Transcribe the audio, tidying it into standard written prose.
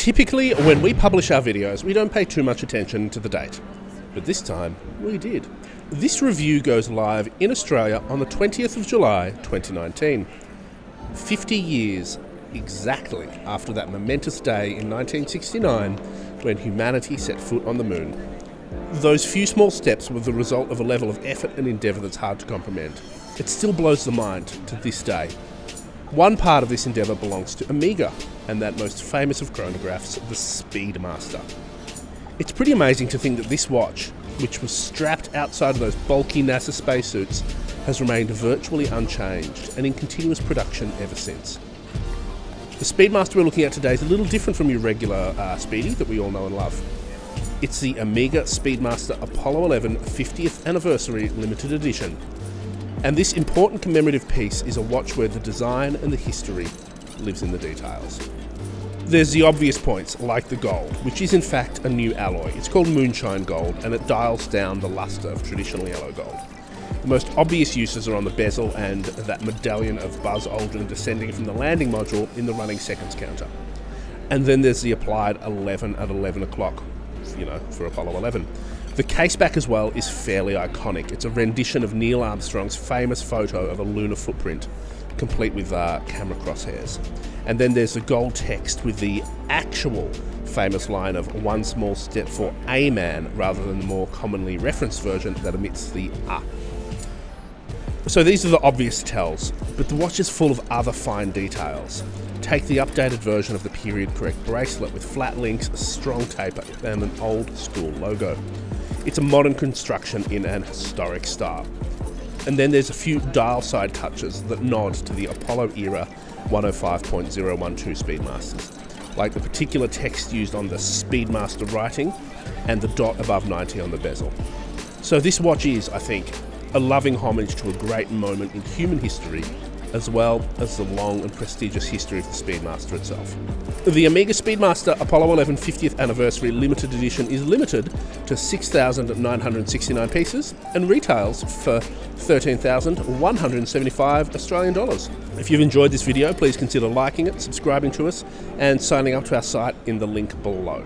Typically, when we publish our videos, we don't pay too much attention to the date. But this time, we did. This review goes live in Australia on the 20th of July, 2019. 50 years exactly after that momentous day in 1969 when humanity set foot on the moon. Those few small steps were the result of a level of effort and endeavour that's hard to comprehend. It still blows the mind to this day. One part of this endeavour belongs to Omega, and that most famous of chronographs, the Speedmaster. It's pretty amazing to think that this watch, which was strapped outside of those bulky NASA spacesuits, has remained virtually unchanged and in continuous production ever since. The Speedmaster we're looking at today is a little different from your regular Speedy that we all know and love. It's the Omega Speedmaster Apollo 11 50th Anniversary Limited Edition. And this important commemorative piece is a watch where the design and the history lives in the details. There's the obvious points, like the gold, which is in fact a new alloy. It's called Moonshine Gold, and it dials down the luster of traditional yellow gold. The most obvious uses are on the bezel and that medallion of Buzz Aldrin descending from the landing module in the running seconds counter. And then there's the applied 11 at 11 o'clock, for Apollo 11. The caseback as well is fairly iconic. It's a rendition of Neil Armstrong's famous photo of a lunar footprint, complete with camera crosshairs. And then there's the gold text with the actual famous line of "one small step for a man," rather than the more commonly referenced version that omits the "a." So these are the obvious tells, but the watch is full of other fine details. Take the updated version of the period-correct bracelet with flat links, a strong taper, and an old-school logo. It's a modern construction in an historic style. And then there's a few dial side touches that nod to the Apollo era 105.012 Speedmasters, like the particular text used on the Speedmaster writing and the dot above 90 on the bezel. So this watch is, I think, a loving homage to a great moment in human history, as well as the long and prestigious history of the Speedmaster itself. The Omega Speedmaster Apollo 11 50th Anniversary Limited Edition is limited to 6,969 pieces and retails for 13,175 Australian dollars. If you've enjoyed this video, please consider liking it, subscribing to us, and signing up to our site in the link below.